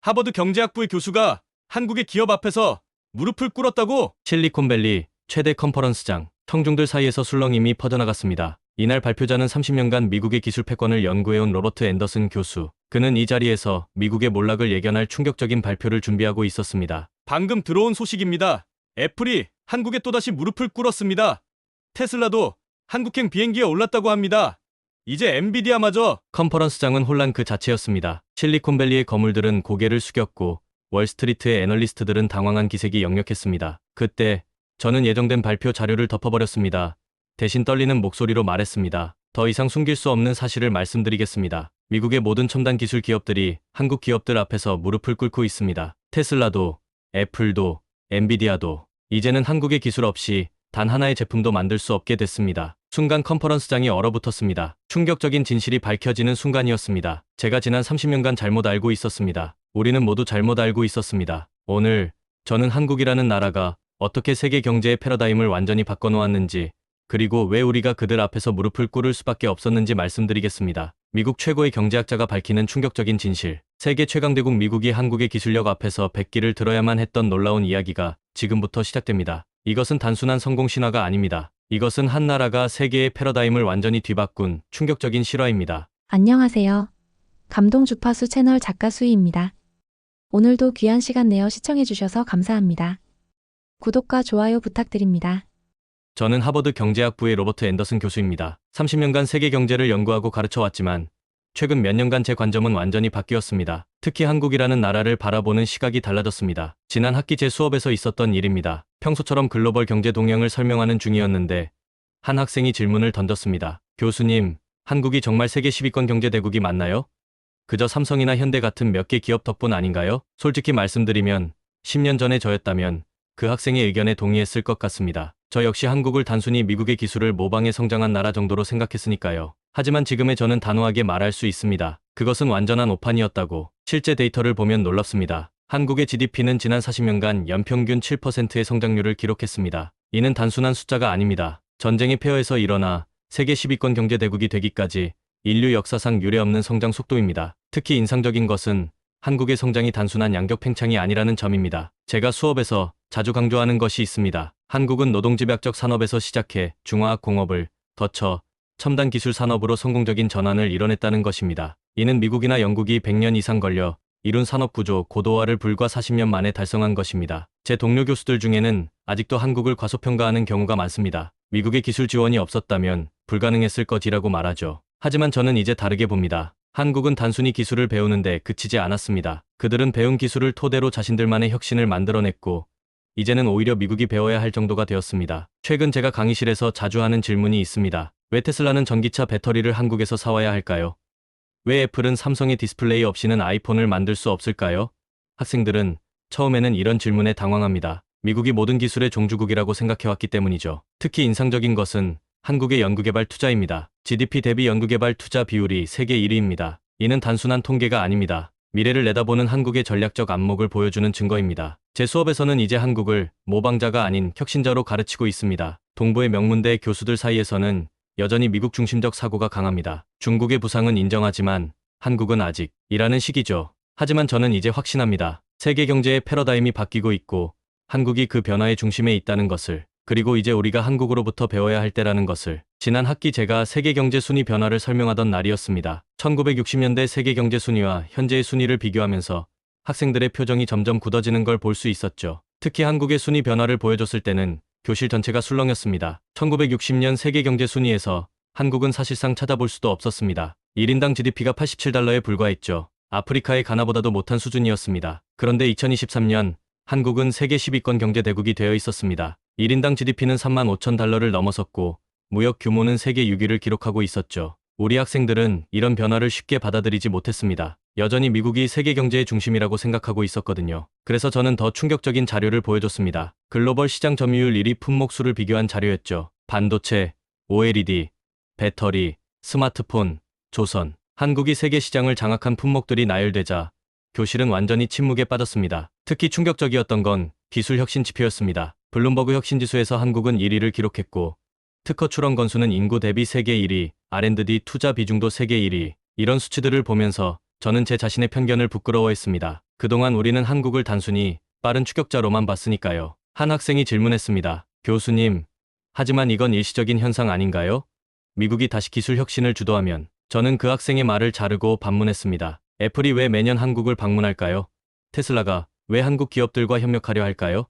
하버드 경제학부의 교수가 한국의 기업 앞에서 무릎을 꿇었다고? 실리콘밸리 최대 컨퍼런스장, 청중들 사이에서 술렁임이 퍼져나갔습니다. 이날 발표자는 30년간 미국의 기술 패권을 연구해온 로버트 앤더슨 교수. 그는 이 자리에서 미국의 몰락을 예견할 충격적인 발표를 준비하고 있었습니다. 방금 들어온 소식입니다. 애플이 한국에 또다시 무릎을 꿇었습니다. 테슬라도 한국행 비행기에 올랐다고 합니다. 이제 엔비디아마저. 컨퍼런스장은 혼란 그 자체였습니다. 실리콘밸리의 거물들은 고개를 숙였고 월스트리트의 애널리스트들은 당황한 기색이 역력했습니다. 그때 저는 예정된 발표 자료를 덮어버렸습니다. 대신 떨리는 목소리로 말했습니다. 더 이상 숨길 수 없는 사실을 말씀드리겠습니다. 미국의 모든 첨단 기술 기업들이 한국 기업들 앞에서 무릎을 꿇고 있습니다. 테슬라도, 애플도, 엔비디아도 이제는 한국의 기술 없이 단 하나의 제품도 만들 수 없게 됐습니다. 순간 컨퍼런스장이 얼어붙었습니다. 충격적인 진실이 밝혀지는 순간이었습니다. 제가 지난 30년간 잘못 알고 있었습니다. 우리는 모두 잘못 알고 있었습니다. 오늘 저는 한국이라는 나라가 어떻게 세계 경제의 패러다임을 완전히 바꿔놓았는지, 그리고 왜 우리가 그들 앞에서 무릎을 꿇을 수밖에 없었는지 말씀드리겠습니다. 미국 최고의 경제학자가 밝히는 충격적인 진실. 세계 최강대국 미국이 한국의 기술력 앞에서 백기를 들어야만 했던 놀라운 이야기가 지금부터 시작됩니다. 이것은 단순한 성공 신화가 아닙니다. 이것은 한 나라가 세계의 패러다임을 완전히 뒤바꾼 충격적인 실화입니다. 안녕하세요. 감동 주파수 채널 작가 수희입니다. 오늘도 귀한 시간 내어 시청해주셔서 감사합니다. 구독과 좋아요 부탁드립니다. 저는 하버드 경제학부의 로버트 앤더슨 교수입니다. 30년간 세계 경제를 연구하고 가르쳐왔지만 최근 몇 년간 제 관점은 완전히 바뀌었습니다. 특히 한국이라는 나라를 바라보는 시각이 달라졌습니다. 지난 학기 제 수업에서 있었던 일입니다. 평소처럼 글로벌 경제 동향을 설명하는 중이었는데 한 학생이 질문을 던졌습니다. 교수님, 한국이 정말 세계 10위권 경제대국이 맞나요? 그저 삼성이나 현대 같은 몇 개 기업 덕분 아닌가요? 솔직히 말씀드리면 10년 전에 저였다면 그 학생의 의견에 동의했을 것 같습니다. 저 역시 한국을 단순히 미국의 기술을 모방해 성장한 나라 정도로 생각했으니까요. 하지만 지금의 저는 단호하게 말할 수 있습니다. 그것은 완전한 오판이었다고. 실제 데이터를 보면 놀랍습니다. 한국의 GDP는 지난 40년간 연평균 7%의 성장률을 기록했습니다. 이는 단순한 숫자가 아닙니다. 전쟁의 폐허에서 일어나 세계 10위권 경제대국이 되기까지 인류 역사상 유례없는 성장 속도입니다. 특히 인상적인 것은 한국의 성장이 단순한 양적 팽창이 아니라는 점입니다. 제가 수업에서 자주 강조하는 것이 있습니다. 한국은 노동집약적 산업에서 시작해 중화학 공업을 거쳐 첨단 기술 산업으로 성공적인 전환을 이뤄냈다는 것입니다. 이는 미국이나 영국이 100년 이상 걸려 이룬 산업 구조 고도화를 불과 40년 만에 달성한 것입니다. 제 동료 교수들 중에는 아직도 한국을 과소평가하는 경우가 많습니다. 미국의 기술 지원이 없었다면 불가능했을 것이라고 말하죠. 하지만 저는 이제 다르게 봅니다. 한국은 단순히 기술을 배우는데 그치지 않았습니다. 그들은 배운 기술을 토대로 자신들만의 혁신을 만들어냈고 이제는 오히려 미국이 배워야 할 정도가 되었습니다. 최근 제가 강의실에서 자주 하는 질문이 있습니다. 왜 테슬라는 전기차 배터리를 한국에서 사와야 할까요? 왜 애플은 삼성의 디스플레이 없이는 아이폰을 만들 수 없을까요? 학생들은 처음에는 이런 질문에 당황합니다. 미국이 모든 기술의 종주국이라고 생각해왔기 때문이죠. 특히 인상적인 것은 한국의 연구개발 투자입니다. GDP 대비 연구개발 투자 비율이 세계 1위입니다. 이는 단순한 통계가 아닙니다. 미래를 내다보는 한국의 전략적 안목을 보여주는 증거입니다. 제 수업에서는 이제 한국을 모방자가 아닌 혁신자로 가르치고 있습니다. 동부의 명문대 교수들 사이에서는 여전히 미국 중심적 사고가 강합니다. 중국의 부상은 인정하지만 한국은 아직 이라는 시기죠. 하지만 저는 이제 확신합니다. 세계 경제의 패러다임이 바뀌고 있고 한국이 그 변화의 중심에 있다는 것을, 그리고 이제 우리가 한국으로부터 배워야 할 때라는 것을. 지난 학기 제가 세계 경제 순위 변화를 설명하던 날이었습니다. 1960년대 세계 경제 순위와 현재의 순위를 비교하면서 학생들의 표정이 점점 굳어지는 걸 볼 수 있었죠. 특히 한국의 순위 변화를 보여줬을 때는 교실 전체가 술렁였습니다. 1960년 세계 경제 순위에서 한국은 사실상 찾아볼 수도 없었습니다. 1인당 GDP가 87달러에 불과했죠. 아프리카의 가나보다도 못한 수준이었습니다. 그런데 2023년 한국은 세계 10위권 경제대국이 되어 있었습니다. 1인당 GDP는 35,000달러를 넘어섰고 무역 규모는 세계 6위를 기록하고 있었죠. 우리 학생들은 이런 변화를 쉽게 받아들이지 못했습니다. 여전히 미국이 세계 경제의 중심이라고 생각하고 있었거든요. 그래서 저는 더 충격적인 자료를 보여줬습니다. 글로벌 시장 점유율 1위 품목수를 비교한 자료였죠. 반도체, OLED, 배터리, 스마트폰, 조선. 한국이 세계 시장을 장악한 품목들이 나열되자 교실은 완전히 침묵에 빠졌습니다. 특히 충격적이었던 건 기술 혁신 지표였습니다. 블룸버그 혁신지수에서 한국은 1위를 기록했고 특허 출원 건수는 인구 대비 세계 1위, R&D 투자 비중도 세계 1위. 이런 수치들을 보면서 저는 제 자신의 편견을 부끄러워했습니다. 그동안 우리는 한국을 단순히 빠른 추격자로만 봤으니까요. 한 학생이 질문했습니다. 교수님, 하지만 이건 일시적인 현상 아닌가요? 미국이 다시 기술 혁신을 주도하면. 저는 그 학생의 말을 자르고 반문했습니다. 애플이 왜 매년 한국을 방문할까요? 테슬라가 왜 한국 기업들과 협력하려 할까요?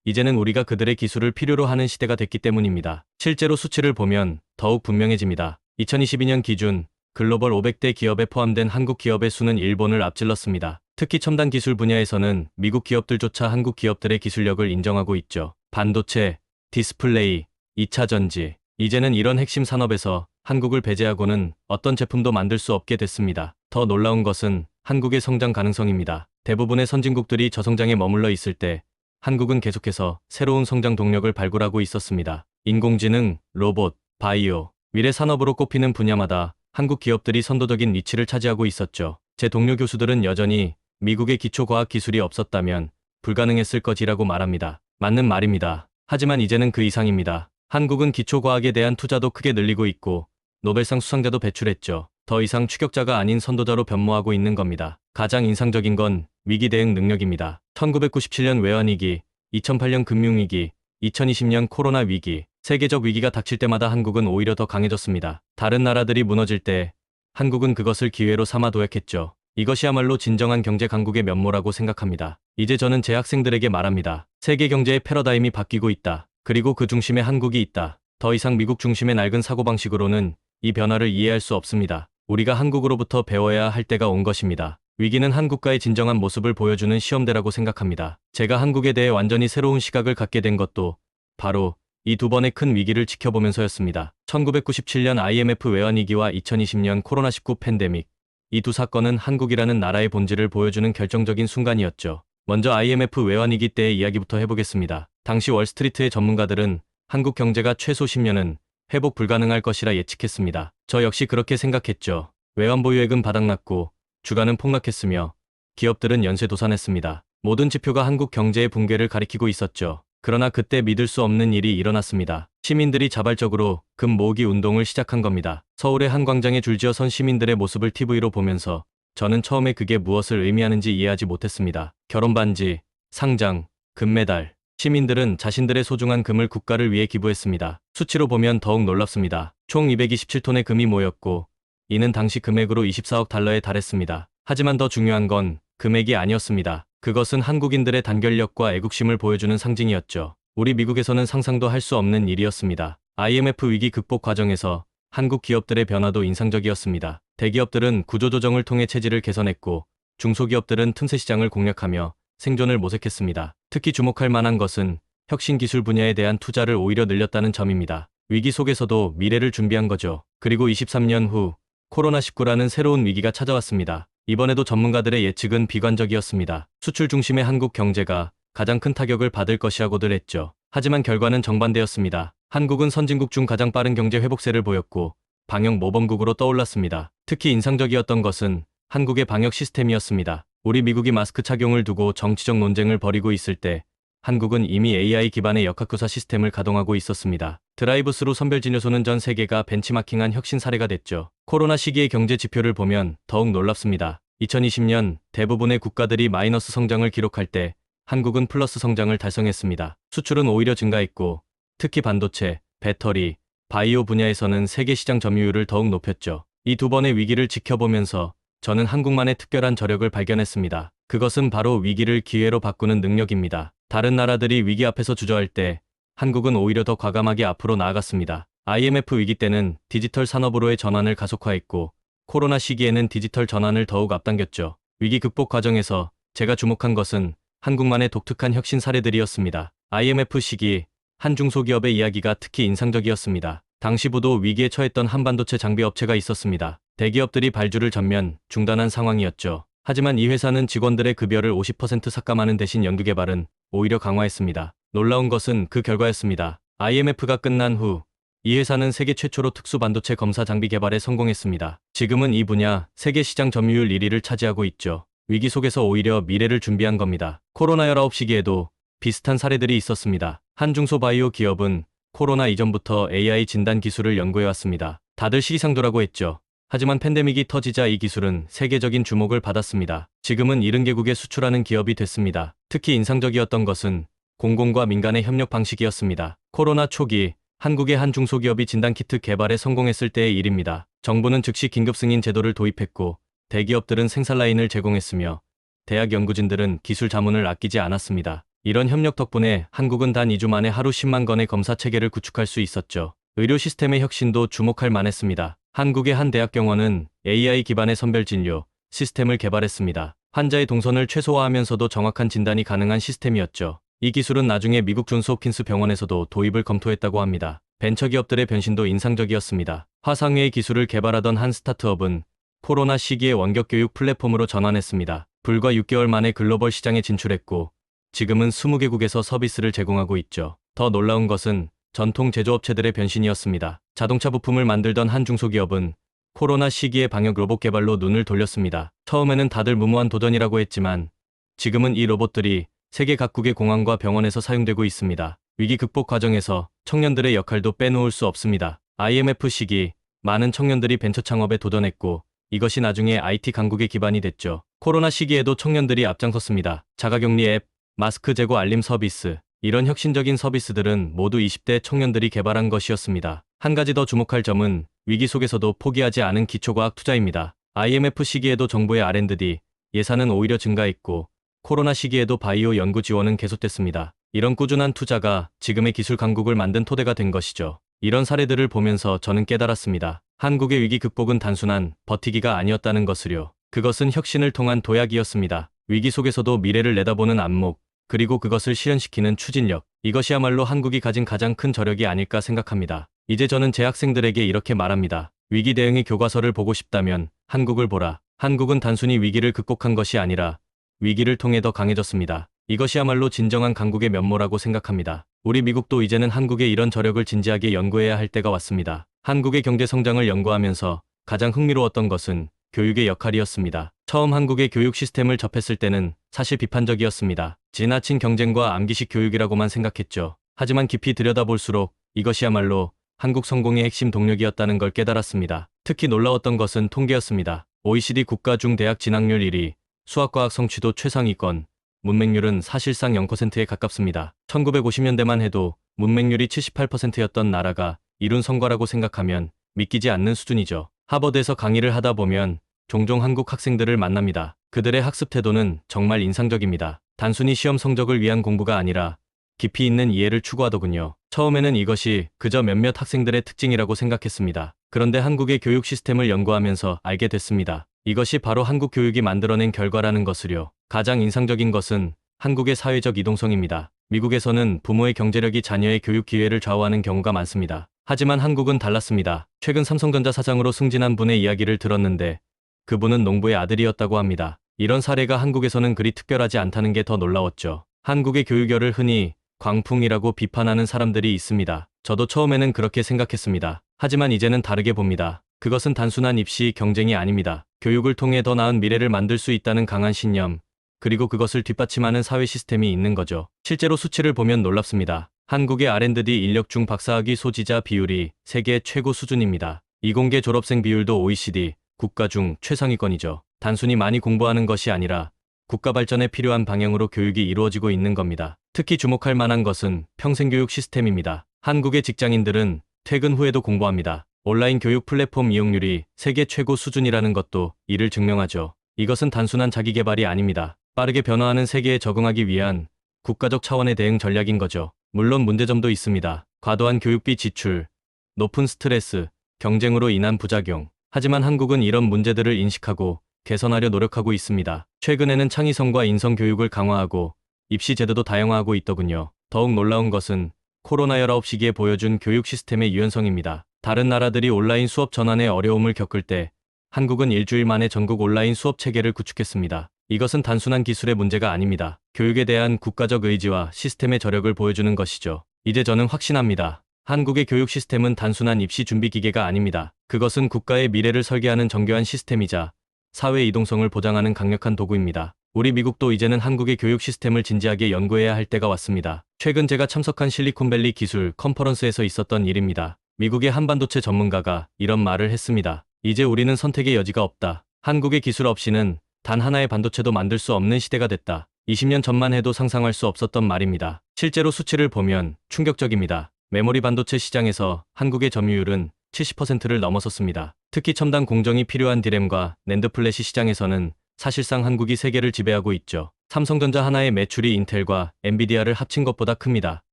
이제는 우리가 그들의 기술을 필요로 하는 시대가 됐기 때문입니다. 실제로 수치를 보면 더욱 분명해집니다. 2022년 기준 글로벌 500대 기업에 포함된 한국 기업의 수는 일본을 앞질렀습니다. 특히 첨단 기술 분야에서는 미국 기업들조차 한국 기업들의 기술력을 인정하고 있죠. 반도체, 디스플레이, 2차 전지. 이제는 이런 핵심 산업에서 한국을 배제하고는 어떤 제품도 만들 수 없게 됐습니다. 더 놀라운 것은 한국의 성장 가능성입니다. 대부분의 선진국들이 저성장에 머물러 있을 때 한국은 계속해서 새로운 성장 동력을 발굴하고 있었습니다. 인공지능, 로봇, 바이오, 미래 산업으로 꼽히는 분야마다 한국 기업들이 선도적인 위치를 차지하고 있었죠. 제 동료 교수들은 여전히 미국의 기초과학 기술이 없었다면 불가능했을 것이라고 말합니다. 맞는 말입니다. 하지만 이제는 그 이상입니다. 한국은 기초과학에 대한 투자도 크게 늘리고 있고 노벨상 수상자도 배출했죠. 더 이상 추격자가 아닌 선도자로 변모하고 있는 겁니다. 가장 인상적인 건 위기 대응 능력입니다. 1997년 외환위기, 2008년 금융위기, 2020년 코로나 위기, 세계적 위기가 닥칠 때마다 한국은 오히려 더 강해졌습니다. 다른 나라들이 무너질 때 한국은 그것을 기회로 삼아 도약했죠. 이것이야말로 진정한 경제 강국의 면모라고 생각합니다. 이제 저는 제 학생들에게 말합니다. 세계 경제의 패러다임이 바뀌고 있다. 그리고 그 중심에 한국이 있다. 더 이상 미국 중심의 낡은 사고방식으로는 이 변화를 이해할 수 없습니다. 우리가 한국으로부터 배워야 할 때가 온 것입니다. 위기는 한국과의 진정한 모습을 보여주는 시험대라고 생각합니다. 제가 한국에 대해 완전히 새로운 시각을 갖게 된 것도 바로 이 두 번의 큰 위기를 지켜보면서였습니다. 1997년 IMF 외환위기와 2020년 코로나19 팬데믹. 이 두 사건은 한국이라는 나라의 본질을 보여주는 결정적인 순간이었죠. 먼저 IMF 외환위기 때의 이야기부터 해보겠습니다. 당시 월스트리트의 전문가들은 한국 경제가 최소 10년은 회복 불가능할 것이라 예측했습니다. 저 역시 그렇게 생각했죠. 외환 보유액은 바닥났고 주가는 폭락했으며 기업들은 연쇄도산했습니다. 모든 지표가 한국 경제의 붕괴를 가리키고 있었죠. 그러나 그때 믿을 수 없는 일이 일어났습니다. 시민들이 자발적으로 금 모으기 운동을 시작한 겁니다. 서울의 한 광장에 줄지어 선 시민들의 모습을 TV로 보면서 저는 처음에 그게 무엇을 의미하는지 이해하지 못했습니다. 결혼 반지, 상장, 금메달. 시민들은 자신들의 소중한 금을 국가를 위해 기부했습니다. 수치로 보면 더욱 놀랍습니다. 총 227톤의 금이 모였고 이는 당시 금액으로 24억 달러에 달했습니다. 하지만 더 중요한 건 금액이 아니었습니다. 그것은 한국인들의 단결력과 애국심을 보여주는 상징이었죠. 우리 미국에서는 상상도 할 수 없는 일이었습니다. IMF 위기 극복 과정에서 한국 기업들의 변화도 인상적이었습니다. 대기업들은 구조조정을 통해 체질을 개선했고 중소기업들은 틈새 시장을 공략하며 생존을 모색했습니다. 특히 주목할 만한 것은 혁신 기술 분야에 대한 투자를 오히려 늘렸다는 점입니다. 위기 속에서도 미래를 준비한 거죠. 그리고 23년 후 코로나19라는 새로운 위기가 찾아왔습니다. 이번에도 전문가들의 예측은 비관적이었습니다. 수출 중심의 한국 경제가 가장 큰 타격을 받을 것이라고들 했죠. 하지만 결과는 정반대였습니다. 한국은 선진국 중 가장 빠른 경제 회복세를 보였고 방역 모범국으로 떠올랐습니다. 특히 인상적이었던 것은 한국의 방역 시스템이었습니다. 우리 미국이 마스크 착용을 두고 정치적 논쟁을 벌이고 있을 때 한국은 이미 AI 기반의 역학교사 시스템을 가동하고 있었습니다. 드라이브스루 선별진료소는 전 세계가 벤치마킹한 혁신 사례가 됐죠. 코로나 시기의 경제 지표를 보면 더욱 놀랍습니다. 2020년 대부분의 국가들이 마이너스 성장을 기록할 때 한국은 플러스 성장을 달성했습니다. 수출은 오히려 증가했고 특히 반도체, 배터리, 바이오 분야에서는 세계 시장 점유율을 더욱 높였죠. 이 두 번의 위기를 지켜보면서 저는 한국만의 특별한 저력을 발견했습니다. 그것은 바로 위기를 기회로 바꾸는 능력입니다. 다른 나라들이 위기 앞에서 주저할 때 한국은 오히려 더 과감하게 앞으로 나아갔습니다. IMF 위기 때는 디지털 산업으로의 전환을 가속화했고 코로나 시기에는 디지털 전환을 더욱 앞당겼죠. 위기 극복 과정에서 제가 주목한 것은 한국만의 독특한 혁신 사례들이었습니다. IMF 시기 한 중소기업의 이야기가 특히 인상적이었습니다. 당시부도 위기에 처했던 한 반도체 장비 업체가 있었습니다. 대기업들이 발주를 전면 중단한 상황이었죠. 하지만 이 회사는 직원들의 급여를 50% 삭감하는 대신 연구개발은 오히려 강화했습니다. 놀라운 것은 그 결과였습니다. IMF가 끝난 후 이 회사는 세계 최초로 특수 반도체 검사 장비 개발에 성공했습니다. 지금은 이 분야 세계 시장 점유율 1위를 차지하고 있죠. 위기 속에서 오히려 미래를 준비한 겁니다. 코로나19 시기에도 비슷한 사례들이 있었습니다. 한 중소바이오 기업은 코로나 이전부터 AI 진단 기술을 연구해왔습니다. 다들 시기상조라고 했죠. 하지만 팬데믹이 터지자 이 기술은 세계적인 주목을 받았습니다. 지금은 70개국에 수출하는 기업이 됐습니다. 특히 인상적이었던 것은 공공과 민간의 협력 방식이었습니다. 코로나 초기 한국의 한 중소기업이 진단키트 개발에 성공했을 때의 일입니다. 정부는 즉시 긴급 승인 제도를 도입했고 대기업들은 생산 라인을 제공했으며 대학 연구진들은 기술 자문을 아끼지 않았습니다. 이런 협력 덕분에 한국은 단 2주 만에 하루 10만 건의 검사 체계를 구축할 수 있었죠. 의료 시스템의 혁신도 주목할 만했습니다. 한국의 한 대학병원은 AI 기반의 선별 진료 시스템을 개발했습니다. 환자의 동선을 최소화하면서도 정확한 진단이 가능한 시스템이었죠. 이 기술은 나중에 미국 존스 홉킨스 병원에서도 도입을 검토했다고 합니다. 벤처기업들의 변신도 인상적이었습니다. 화상회의 기술을 개발하던 한 스타트업은 코로나 시기에 원격 교육 플랫폼으로 전환했습니다. 불과 6개월 만에 글로벌 시장에 진출했고 지금은 20개국에서 서비스를 제공하고 있죠. 더 놀라운 것은 전통 제조업체들의 변신이었습니다. 자동차 부품을 만들던 한 중소기업은 코로나 시기에 방역 로봇 개발로 눈을 돌렸습니다. 처음에는 다들 무모한 도전이라고 했지만 지금은 이 로봇들이 세계 각국의 공항과 병원에서 사용되고 있습니다. 위기 극복 과정에서 청년들의 역할도 빼놓을 수 없습니다. IMF 시기 많은 청년들이 벤처 창업에 도전했고 이것이 나중에 IT 강국의 기반이 됐죠. 코로나 시기에도 청년들이 앞장섰습니다. 자가격리 앱, 마스크 재고 알림 서비스, 이런 혁신적인 서비스들은 모두 20대 청년들이 개발한 것이었습니다. 한 가지 더 주목할 점은 위기 속에서도 포기하지 않은 기초과학 투자입니다. IMF 시기에도 정부의 R&D 예산은 오히려 증가했고 코로나 시기에도 바이오 연구 지원은 계속됐습니다. 이런 꾸준한 투자가 지금의 기술 강국을 만든 토대가 된 것이죠. 이런 사례들을 보면서 저는 깨달았습니다. 한국의 위기 극복은 단순한 버티기가 아니었다는 것을요. 그것은 혁신을 통한 도약이었습니다. 위기 속에서도 미래를 내다보는 안목, 그리고 그것을 실현시키는 추진력, 이것이야말로 한국이 가진 가장 큰 저력이 아닐까 생각합니다. 이제 저는 제 학생들에게 이렇게 말합니다. 위기 대응의 교과서를 보고 싶다면 한국을 보라. 한국은 단순히 위기를 극복한 것이 아니라 위기를 통해 더 강해졌습니다. 이것이야말로 진정한 강국의 면모라고 생각합니다. 우리 미국도 이제는 한국의 이런 저력을 진지하게 연구해야 할 때가 왔습니다. 한국의 경제 성장을 연구하면서 가장 흥미로웠던 것은 교육의 역할이었습니다. 처음 한국의 교육 시스템을 접했을 때는 사실 비판적이었습니다. 지나친 경쟁과 암기식 교육이라고만 생각했죠. 하지만 깊이 들여다볼수록 이것이야말로 한국 성공의 핵심 동력이었다는 걸 깨달았습니다. 특히 놀라웠던 것은 통계였습니다. OECD 국가 중 대학 진학률 1위, 수학과학 성취도 최상위권, 문맹률은 사실상 0%에 가깝습니다. 1950년대만 해도 문맹률이 78%였던 나라가 이룬 성과라고 생각하면 믿기지 않는 수준이죠. 하버드에서 강의를 하다 보면 종종 한국 학생들을 만납니다. 그들의 학습 태도는 정말 인상적입니다. 단순히 시험 성적을 위한 공부가 아니라 깊이 있는 이해를 추구하더군요. 처음에는 이것이 그저 몇몇 학생들의 특징이라고 생각했습니다. 그런데 한국의 교육 시스템을 연구하면서 알게 됐습니다. 이것이 바로 한국 교육이 만들어낸 결과라는 것을요. 가장 인상적인 것은 한국의 사회적 이동성입니다. 미국에서는 부모의 경제력이 자녀의 교육 기회를 좌우하는 경우가 많습니다. 하지만 한국은 달랐습니다. 최근 삼성전자 사장으로 승진한 분의 이야기를 들었는데 그분은 농부의 아들이었다고 합니다. 이런 사례가 한국에서는 그리 특별하지 않다는 게 더 놀라웠죠. 한국의 교육열을 흔히 광풍이라고 비판하는 사람들이 있습니다. 저도 처음에는 그렇게 생각했습니다. 하지만 이제는 다르게 봅니다. 그것은 단순한 입시 경쟁이 아닙니다. 교육을 통해 더 나은 미래를 만들 수 있다는 강한 신념, 그리고 그것을 뒷받침하는 사회 시스템이 있는 거죠. 실제로 수치를 보면 놀랍습니다. 한국의 R&D 인력 중 박사학위 소지자 비율이 세계 최고 수준입니다. 이공계 졸업생 비율도 OECD 국가 중 최상위권이죠. 단순히 많이 공부하는 것이 아니라 국가 발전에 필요한 방향으로 교육이 이루어지고 있는 겁니다. 특히 주목할 만한 것은 평생교육 시스템입니다. 한국의 직장인들은 퇴근 후에도 공부합니다. 온라인 교육 플랫폼 이용률이 세계 최고 수준이라는 것도 이를 증명하죠. 이것은 단순한 자기개발이 아닙니다. 빠르게 변화하는 세계에 적응하기 위한 국가적 차원의 대응 전략인 거죠. 물론 문제점도 있습니다. 과도한 교육비 지출, 높은 스트레스, 경쟁으로 인한 부작용. 하지만 한국은 이런 문제들을 인식하고 개선하려 노력하고 있습니다. 최근에는 창의성과 인성교육을 강화하고 입시 제도도 다양화하고 있더군요. 더욱 놀라운 것은 코로나19 시기에 보여준 교육 시스템의 유연성입니다. 다른 나라들이 온라인 수업 전환에 어려움을 겪을 때 한국은 일주일 만에 전국 온라인 수업 체계를 구축했습니다. 이것은 단순한 기술의 문제가 아닙니다. 교육에 대한 국가적 의지와 시스템의 저력을 보여주는 것이죠. 이제 저는 확신합니다. 한국의 교육 시스템은 단순한 입시 준비 기계가 아닙니다. 그것은 국가의 미래를 설계하는 정교한 시스템이자 사회 이동성을 보장하는 강력한 도구입니다. 우리 미국도 이제는 한국의 교육 시스템을 진지하게 연구해야 할 때가 왔습니다. 최근 제가 참석한 실리콘밸리 기술 컨퍼런스에서 있었던 일입니다. 미국의 한 반도체 전문가가 이런 말을 했습니다. 이제 우리는 선택의 여지가 없다. 한국의 기술 없이는 단 하나의 반도체도 만들 수 없는 시대가 됐다. 20년 전만 해도 상상할 수 없었던 말입니다. 실제로 수치를 보면 충격적입니다. 메모리 반도체 시장에서 한국의 점유율은 70%를 넘어섰습니다. 특히 첨단 공정이 필요한 디램과 낸드 플래시 시장에서는 사실상 한국이 세계를 지배하고 있죠. 삼성전자 하나의 매출이 인텔과 엔비디아를 합친 것보다 큽니다.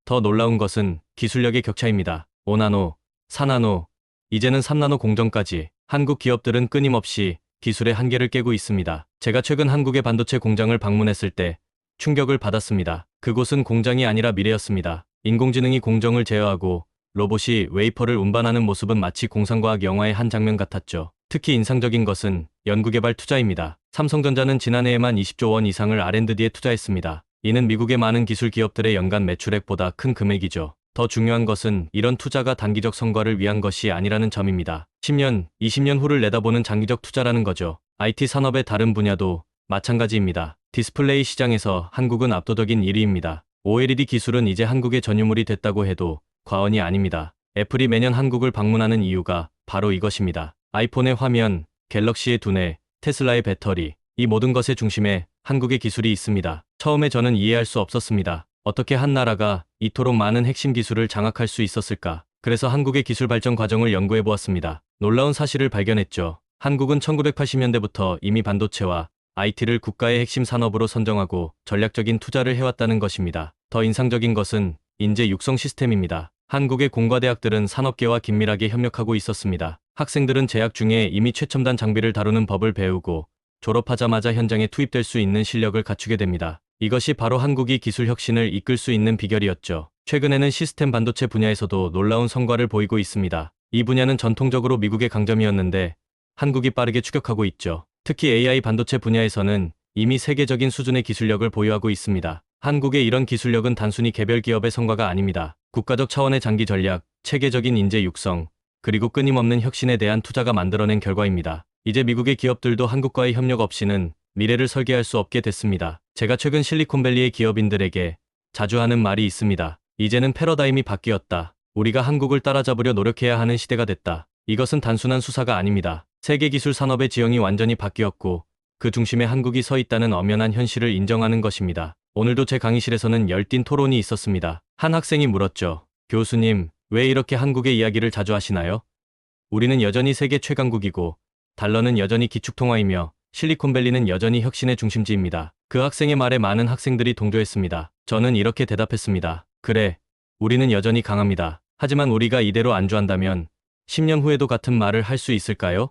더 놀라운 것은 기술력의 격차입니다. 5나노, 4나노, 이제는 3나노 공정까지 한국 기업들은 끊임없이 기술의 한계를 깨고 있습니다. 제가 최근 한국의 반도체 공장을 방문했을 때 충격을 받았습니다. 그곳은 공장이 아니라 미래였습니다. 인공지능이 공정을 제어하고 로봇이 웨이퍼를 운반하는 모습은 마치 공상과학 영화의 한 장면 같았죠. 특히 인상적인 것은 연구개발 투자입니다. 삼성전자는 지난해에만 20조 원 이상을 R&D에 투자했습니다. 이는 미국의 많은 기술 기업들의 연간 매출액보다 큰 금액이죠. 더 중요한 것은 이런 투자가 단기적 성과를 위한 것이 아니라는 점입니다. 10년, 20년 후를 내다보는 장기적 투자라는 거죠. IT 산업의 다른 분야도 마찬가지입니다. 디스플레이 시장에서 한국은 압도적인 1위입니다. OLED 기술은 이제 한국의 전유물이 됐다고 해도 과언이 아닙니다. 애플이 매년 한국을 방문하는 이유가 바로 이것입니다. 아이폰의 화면, 갤럭시의 두뇌, 테슬라의 배터리, 이 모든 것의 중심에 한국의 기술이 있습니다. 처음에 저는 이해할 수 없었습니다. 어떻게 한 나라가 이토록 많은 핵심 기술을 장악할 수 있었을까? 그래서 한국의 기술 발전 과정을 연구해 보았습니다. 놀라운 사실을 발견했죠. 한국은 1980년대부터 이미 반도체와 IT를 국가의 핵심 산업으로 선정하고 전략적인 투자를 해왔다는 것입니다. 더 인상적인 것은 인재 육성 시스템입니다. 한국의 공과대학들은 산업계와 긴밀하게 협력하고 있었습니다. 학생들은 재학 중에 이미 최첨단 장비를 다루는 법을 배우고 졸업하자마자 현장에 투입될 수 있는 실력을 갖추게 됩니다. 이것이 바로 한국이 기술 혁신을 이끌 수 있는 비결이었죠. 최근에는 시스템 반도체 분야에서도 놀라운 성과를 보이고 있습니다. 이 분야는 전통적으로 미국의 강점이었는데 한국이 빠르게 추격하고 있죠. 특히 AI 반도체 분야에서는 이미 세계적인 수준의 기술력을 보유하고 있습니다. 한국의 이런 기술력은 단순히 개별 기업의 성과가 아닙니다. 국가적 차원의 장기 전략, 체계적인 인재 육성, 그리고 끊임없는 혁신에 대한 투자가 만들어낸 결과입니다. 이제 미국의 기업들도 한국과의 협력 없이는 미래를 설계할 수 없게 됐습니다. 제가 최근 실리콘밸리의 기업인들에게 자주 하는 말이 있습니다. 이제는 패러다임이 바뀌었다. 우리가 한국을 따라잡으려 노력해야 하는 시대가 됐다. 이것은 단순한 수사가 아닙니다. 세계 기술 산업의 지형이 완전히 바뀌었고 그 중심에 한국이 서 있다는 엄연한 현실을 인정하는 것입니다. 오늘도 제 강의실에서는 열띤 토론이 있었습니다. 한 학생이 물었죠. 교수님, 왜 이렇게 한국의 이야기를 자주 하시나요? 우리는 여전히 세계 최강국이고 달러는 여전히 기축통화이며 실리콘밸리는 여전히 혁신의 중심지입니다. 그 학생의 말에 많은 학생들이 동조했습니다. 저는 이렇게 대답했습니다. 그래, 우리는 여전히 강합니다. 하지만 우리가 이대로 안주한다면 10년 후에도 같은 말을 할 수 있을까요?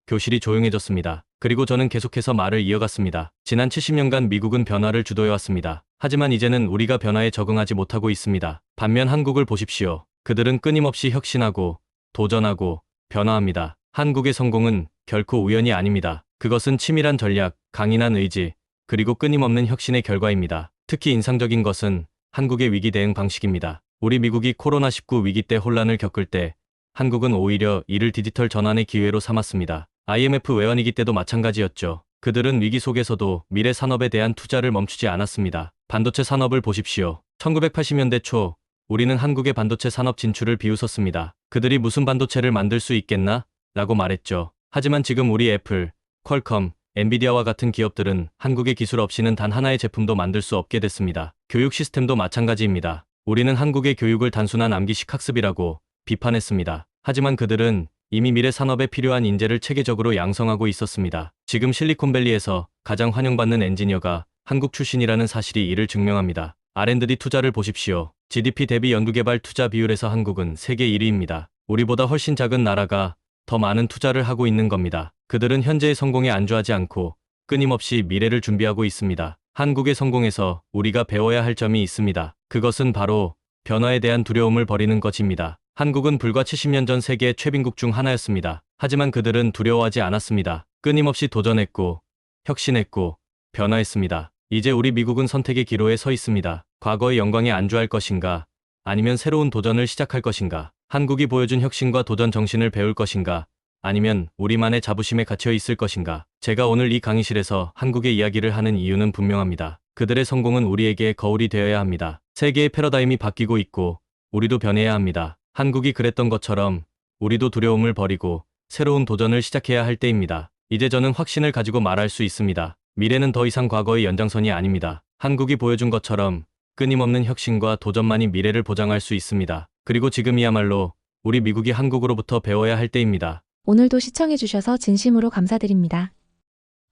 교실이 조용해졌습니다. 그리고 저는 계속해서 말을 이어갔습니다. 지난 70년간 미국은 변화를 주도해왔습니다. 하지만 이제는 우리가 변화에 적응하지 못하고 있습니다. 반면 한국을 보십시오. 그들은 끊임없이 혁신하고 도전하고 변화합니다. 한국의 성공은 결코 우연이 아닙니다. 그것은 치밀한 전략, 강인한 의지, 그리고 끊임없는 혁신의 결과입니다. 특히 인상적인 것은 한국의 위기 대응 방식입니다. 우리 미국이 코로나19 위기 때 혼란을 겪을 때 한국은 오히려 이를 디지털 전환의 기회로 삼았습니다. IMF 외환위기 때도 마찬가지였죠. 그들은 위기 속에서도 미래 산업에 대한 투자를 멈추지 않았습니다. 반도체 산업을 보십시오. 1980년대 초 우리는 한국의 반도체 산업 진출을 비웃었습니다. 그들이 무슨 반도체를 만들 수 있겠나? 라고 말했죠. 하지만 지금 우리 애플, 퀄컴, 엔비디아와 같은 기업들은 한국의 기술 없이는 단 하나의 제품도 만들 수 없게 됐습니다. 교육 시스템도 마찬가지입니다. 우리는 한국의 교육을 단순한 암기식 학습이라고 비판했습니다. 하지만 그들은 이미 미래 산업에 필요한 인재를 체계적으로 양성하고 있었습니다. 지금 실리콘밸리에서 가장 환영받는 엔지니어가 한국 출신이라는 사실이 이를 증명합니다. R&D 투자를 보십시오. GDP 대비 연구개발 투자 비율에서 한국은 세계 1위입니다. 우리보다 훨씬 작은 나라가 더 많은 투자를 하고 있는 겁니다. 그들은 현재의 성공에 안주하지 않고 끊임없이 미래를 준비하고 있습니다. 한국의 성공에서 우리가 배워야 할 점이 있습니다. 그것은 바로 변화에 대한 두려움을 버리는 것입니다. 한국은 불과 70년 전 세계의 최빈국 중 하나였습니다. 하지만 그들은 두려워하지 않았습니다. 끊임없이 도전했고, 혁신했고, 변화했습니다. 이제 우리 미국은 선택의 기로에 서 있습니다. 과거의 영광에 안주할 것인가, 아니면 새로운 도전을 시작할 것인가, 한국이 보여준 혁신과 도전 정신을 배울 것인가, 아니면 우리만의 자부심에 갇혀 있을 것인가. 제가 오늘 이 강의실에서 한국의 이야기를 하는 이유는 분명합니다. 그들의 성공은 우리에게 거울이 되어야 합니다. 세계의 패러다임이 바뀌고 있고, 우리도 변해야 합니다. 한국이 그랬던 것처럼 우리도 두려움을 버리고 새로운 도전을 시작해야 할 때입니다. 이제 저는 확신을 가지고 말할 수 있습니다. 미래는 더 이상 과거의 연장선이 아닙니다. 한국이 보여준 것처럼 끊임없는 혁신과 도전만이 미래를 보장할 수 있습니다. 그리고 지금이야말로 우리 미국이 한국으로부터 배워야 할 때입니다. 오늘도 시청해주셔서 진심으로 감사드립니다.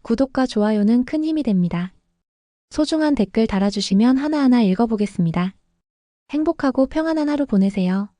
구독과 좋아요는 큰 힘이 됩니다. 소중한 댓글 달아주시면 하나하나 읽어보겠습니다. 행복하고 평안한 하루 보내세요.